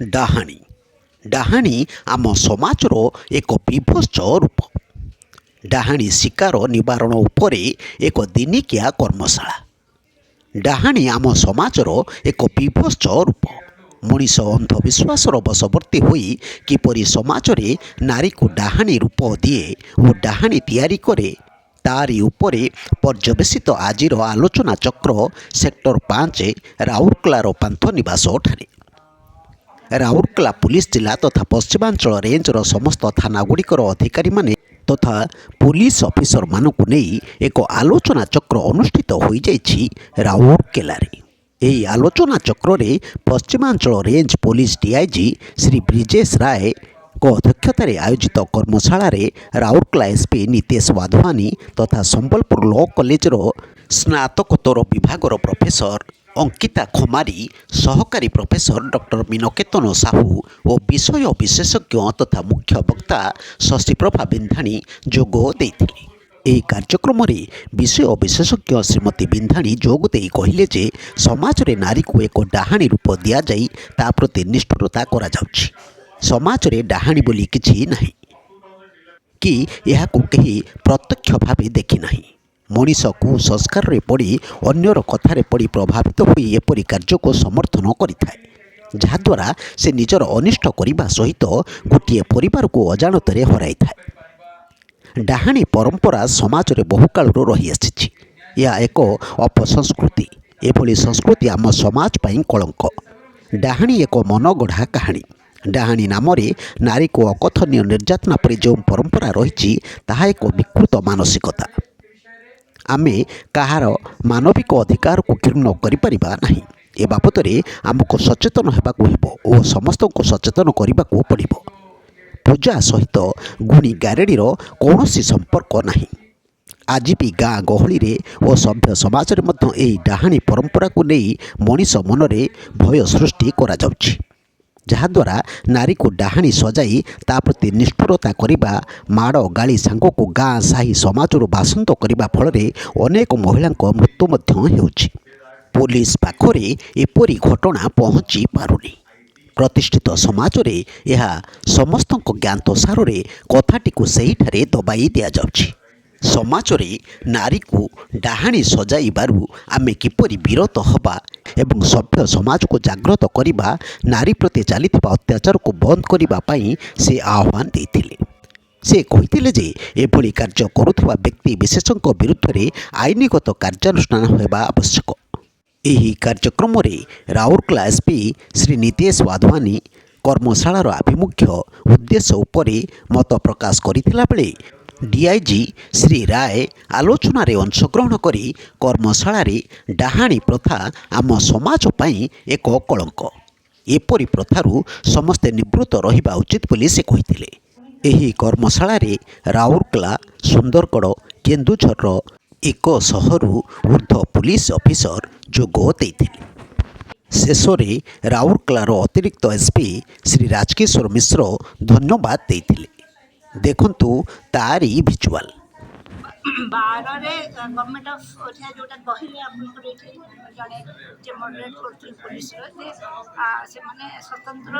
ଡାହାଣୀ ଡାହାଣୀ ଆମ ସମାଜର ଏକ ବିଭତ୍ସ ରୂପ। ଡାହାଣୀ ଶିକାର ନିବାରଣ ଉପରେ ଏକ ଦିନିକିଆ କର୍ମଶାଳା। ଡାହାଣୀ ଆମ ସମାଜର ଏକ ବିଭତ୍ସ ରୂପ। ମଣିଷ ଅନ୍ଧବିଶ୍ୱାସର ବଶବର୍ତ୍ତୀ ହୋଇ କିପରି ସମାଜରେ ନାରୀକୁ ଡାହାଣୀ ରୂପ ଦିଏ ଓ ଡାହାଣୀ ତିଆରି କରେ, ତାରି ଉପରେ ପର୍ଯ୍ୟବେସିତ ଆଜିର ଆଲୋଚନା ଚକ୍ର ସେକ୍ଟର 5 ରାଉରକେଲାର ପାନ୍ଥନିବାସଠାରେ। ରାଉରକେଲା ପୁଲିସ ଜିଲ୍ଲା ତଥା ପଶ୍ଚିମାଞ୍ଚଳ ରେଞ୍ଜର ସମସ୍ତ ଥାନାଗୁଡ଼ିକର ଅଧିକାରୀମାନେ ତଥା ପୁଲିସ ଅଫିସରମାନଙ୍କୁ ନେଇ ଏକ ଆଲୋଚନା ଚକ୍ର ଅନୁଷ୍ଠିତ ହୋଇଯାଇଛି ରାଉରକେଲାରେ। ଏହି ଆଲୋଚନା ଚକ୍ରରେ ପଶ୍ଚିମାଞ୍ଚଳ range police DIG Shri Brijesh ରାୟଙ୍କ ଅଧ୍ୟକ୍ଷତାରେ ଆୟୋଜିତ କର୍ମଶାଳାରେ ରାଉରକେଲା ଏସ୍ପି ନିତେଶ ୱାଧୱାନୀ ତଥା ସମ୍ବଲପୁର ଲ କଲେଜର ସ୍ନାତକୋତ୍ତର ବିଭାଗର ପ୍ରଫେସର ଅଙ୍କିତା ଖମାରୀ, ସହକାରୀ ପ୍ରଫେସର ଡକ୍ଟର ମୀନକେତନ ସାହୁ ଓ ବିଷୟ ବିଶେଷଜ୍ଞ ତଥା ମୁଖ୍ୟ ବକ୍ତା ଶଶୀପ୍ରଭା ବିନ୍ଧାଣୀ ଯୋଗ ଦେଇଥିଲେ। ଏହି କାର୍ଯ୍ୟକ୍ରମରେ ବିଷୟ ବିଶେଷଜ୍ଞ ଶ୍ରୀମତୀ ବିନ୍ଧାଣୀ ଯୋଗ ଦେଇ କହିଲେ ଯେ ସମାଜରେ ନାରୀକୁ ଏକ ଡାହାଣୀ ରୂପ ଦିଆଯାଇ ତା ପ୍ରତି ନିଷ୍ଠୁରତା କରାଯାଉଛି। ସମାଜରେ ଡାହାଣୀ ବୋଲି କିଛି ନାହିଁ କି ଏହାକୁ କେହି ପ୍ରତ୍ୟକ୍ଷ ଭାବେ ଦେଖିନାହିଁ। ମଣିଷ କୁସଂସ୍କାରରେ ପଡ଼ି ଅନ୍ୟର କଥାରେ ପଡ଼ି ପ୍ରଭାବିତ ହୋଇ ଏପରି କାର୍ଯ୍ୟକୁ ସମର୍ଥନ କରିଥାଏ, ଯାହାଦ୍ୱାରା ସେ ନିଜର ଅନିଷ୍ଟ କରିବା ସହିତ ଗୋଟିଏ ପରିବାରକୁ ଅଜାଣତରେ ହରାଇଥାଏ। ଡାହାଣୀ ପରମ୍ପରା ସମାଜରେ ବହୁକାଳରୁ ରହିଆସିଛି। ଏହା ଏକ ଅପସଂସ୍କୃତି। ଏଭଳି ସଂସ୍କୃତି ଆମ ସମାଜ ପାଇଁ କଳଙ୍କ। ଡାହାଣୀ ଏକ ମନଗଢ଼ା କାହାଣୀ। ଡାହାଣୀ ନାମରେ ନାରୀକୁ ଅକଥନୀୟ ନିର୍ଯାତନା ପରି ଯେଉଁ ପରମ୍ପରା ରହିଛି, ତାହା ଏକ ବିକୃତ ମାନସିକତା। ଆମେ କାହାର ମାନବିକ ଅଧିକାରକୁ କ୍ଷୁଣ୍ଣ କରିପାରିବା ନାହିଁ। ଏ ବାବଦରେ ଆମକୁ ସଚେତନ ହେବାକୁ ହେବ ଓ ସମସ୍ତଙ୍କୁ ସଚେତନ କରିବାକୁ ପଡ଼ିବ। ପୂଜା ସହିତ ଗୁଣି ଗାରେଡ଼ିର କୌଣସି ସମ୍ପର୍କ ନାହିଁ। ଆଜି ବି ଗାଁ ଗହଳିରେ ଓ ସଭ୍ୟ ସମାଜରେ ମଧ୍ୟ ଏହି ଡାହାଣୀ ପରମ୍ପରାକୁ ନେଇ ମଣିଷ ମନରେ ଭୟ ସୃଷ୍ଟି କରାଯାଉଛି, ଯାହାଦ୍ୱାରା ନାରୀକୁ ଡାହାଣୀ ସଜାଇ ତା ପ୍ରତି ନିଷ୍ଠୁରତା କରିବା, ମାଡ଼ ଗାଳି ସାଙ୍ଗକୁ ଗାଁ ସାହି ସମାଜରୁ ବାସନ୍ଦ କରିବା ଫଳରେ ଅନେକ ମହିଳାଙ୍କ ମୃତ୍ୟୁ ମଧ୍ୟ ହେଉଛି। ପୋଲିସ ପାଖରେ ଏପରି ଘଟଣା ପହଞ୍ଚି ପାରୁନି। ପ୍ରତିଷ୍ଠିତ ସମାଜରେ ଏହା ସମସ୍ତଙ୍କ ଜ୍ଞାତସାରରେ କଥାଟିକୁ ସେହିଠାରେ ଦବାଇ ଦିଆଯାଉଛି। ସମାଜରେ ନାରୀକୁ ଡାହାଣୀ ସଜାଇବାରୁ ଆମେ କିପରି ବିରତ ହେବା ଏବଂ ସଭ୍ୟ ସମାଜକୁ ଜାଗ୍ରତ କରିବା, ନାରୀ ପ୍ରତି ଚାଲିଥିବା ଅତ୍ୟାଚାରକୁ ବନ୍ଦ କରିବା ପାଇଁ ସେ ଆହ୍ୱାନ ଦେଇଥିଲେ। ସେ କହିଥିଲେ ଯେ ଏଭଳି କାର୍ଯ୍ୟ କରୁଥିବା ବ୍ୟକ୍ତି ବିଶେଷଙ୍କ ବିରୁଦ୍ଧରେ ଆଇନଗତ କାର୍ଯ୍ୟାନୁଷ୍ଠାନ ହେବା ଆବଶ୍ୟକ। ଏହି କାର୍ଯ୍ୟକ୍ରମରେ ରାଉରକେଲା ଏସ୍ପି ଶ୍ରୀ ନିତେଶ ୱାଧୱାନୀ କର୍ମଶାଳାର ଆଭିମୁଖ୍ୟ ଉଦ୍ଦେଶ୍ୟ ଉପରେ ମତ ପ୍ରକାଶ କରିଥିଲା ବେଳେ ଡିଆଇଜି ଶ୍ରୀ ରାୟ ଆଲୋଚନାରେ ଅଂଶଗ୍ରହଣ କରି କର୍ମଶାଳାରେ ଡାହାଣୀ ପ୍ରଥା ଆମ ସମାଜ ପାଇଁ ଏକ କଳଙ୍କ, ଏପରି ପ୍ରଥାରୁ ସମସ୍ତେ ନିବୃତ୍ତ ରହିବା ଉଚିତ ବୋଲି ସେ କହିଥିଲେ। ଏହି କର୍ମଶାଳାରେ ରାଉରକେଲା, ସୁନ୍ଦରଗଡ଼, କେନ୍ଦୁଝରର 100ରୁ ଊର୍ଦ୍ଧ୍ୱ ପୁଲିସ ଅଫିସର ଯୋଗ ଦେଇଥିଲେ। ଶେଷରେ ରାଉରକେଲାର ଅତିରିକ୍ତ ଏସ୍ପି ଶ୍ରୀ ରାଜକିଶୋର ମିଶ୍ର ଧନ୍ୟବାଦ ଦେଇଥିଲେ। ଦେଖନ୍ତୁ ତାରି ଭିଜୁଆଲ। 12ରେ ଗଭର୍ଣ୍ଣମେଣ୍ଟ ଅଫ୍ ଓଡ଼ିଶା ଯେଉଁଟା କହିଲେ ଆପଣଙ୍କର ଏଇଠି ଜଣେ ଯେ ମଡରେଟ୍ କରୁଥିଲେ ପୋଲିସର, ଯେ ସେମାନେ ସ୍ୱତନ୍ତ୍ର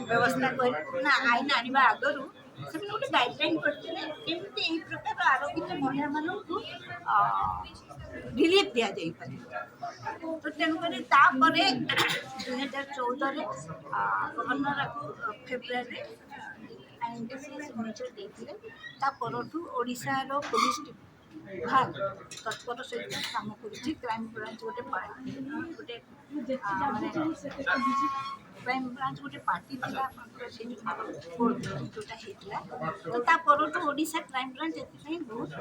ବ୍ୟବସ୍ଥା କରି ନା ଆଇନ ଆଣିବା ଆଗରୁ ସେମାନେ ଗୋଟେ ଗାଇଡ଼ଲାଇନ୍ କରିଥିଲେ କେମିତି ଏହି ପ୍ରକାର ଆରୋପିତ ମହିଳାମାନଙ୍କୁ ରିଲିଫ୍ ଦିଆଯାଇପାରିବ। ତ ତେଣୁକରି ତାପରେ 2014ରେ ଗଭର୍ଣ୍ଣର ଆକୁ ଫେବୃଆରୀରେ ଆଇନଟି ସିଗ୍ନେଚର ଦେଇଥିଲେ। ତା ପରଠୁ ଓଡ଼ିଶାର ପୋଲିସ ବିଭାଗ ତତ୍ପର ସହିତ କାମ କରୁଛି। କ୍ରାଇମ୍ ବ୍ରାଞ୍ଚ ଗୋଟେ କ୍ରାଇମ୍ ବ୍ରାଞ୍ଚ ଗୋଟେ ପାର୍ଟି ଥିଲା ଆପଣଙ୍କର, ସେ ଯେଉଁଟା ହେଇଥିଲା। ତ ତା ପରଠୁ ଓଡ଼ିଶା କ୍ରାଇମ୍ ବ୍ରାଞ୍ଚ ଏଥିପାଇଁ ବହୁତ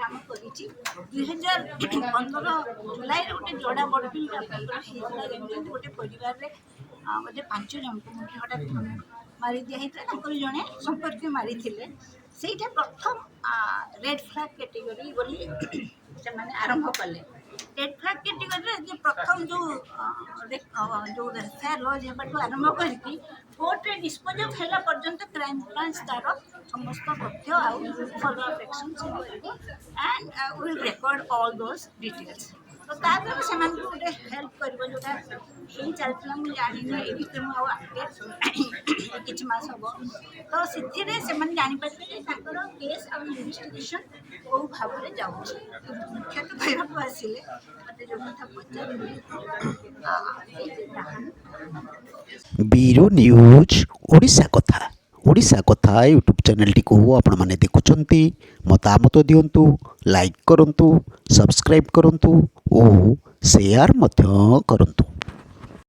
କାମ କରିଛି। 2015 ଜୁଲାଇରେ ଗୋଟେ ଯୋଡ଼ା ବଡ଼ବିଲ ଆପଣଙ୍କର ହେଇଥିଲା, ଯେମିତି ଗୋଟେ ପରିବାରରେ ବୋଧେ 5 ଜଣଙ୍କୁ ମୁଖ୍ୟ ହଠାତ୍ ମାରି ଦିଆହେଇଥିଲା। ତାଙ୍କର ଜଣେ ସମ୍ପର୍କୀୟ ମାରିଥିଲେ। ସେଇଟା ପ୍ରଥମ ରେଡ୍ ଫ୍ଲାଗ୍ କ୍ୟାଟେଗୋରୀ ବୋଲି ସେମାନେ ଆରମ୍ଭ କଲେ। ରେଡ୍ ଫ୍ଲାଗ୍ କ୍ୟାଟେଗୋରୀରେ ଯେ ପ୍ରଥମ ଯେଉଁ ଏଫଆଇଆର୍ ଲଜ୍ ହେବାଠୁ ଆରମ୍ଭ କରିକି କୋର୍ଟରେ ଡିସ୍ପୋଜ୍ ହେଲା ପର୍ଯ୍ୟନ୍ତ କ୍ରାଇମ୍ ବ୍ରାଞ୍ଚ ତା'ର ସମସ୍ତ ତଥ୍ୟ ଆଉ ଫଲୋ ଅପ୍ ଆକ୍ସନ୍ ସେ କରିବ and will record all those details. ତ तो ता द्वारा सेमानकु गोटे हेल्प करिवो जोटा एही चलथिला मु जानिनी एही भितर मु आगे किछि मास हबो तो सिथिरे सेमान जानि पारबे जे ताकर केस आ इन्वेस्टिगेशन ओ भाबरे जाउछि मुख्य तो भैरव आसिले मते जो कथा पचारिले बीरो न्यूज ओडिशा कथा यूट्यूब चैनल को आपण माने देखुचंती मतामत दियंतु लाइक करंतु सब्सक्राइब करंतु ओ शेयर मध्य करंतु।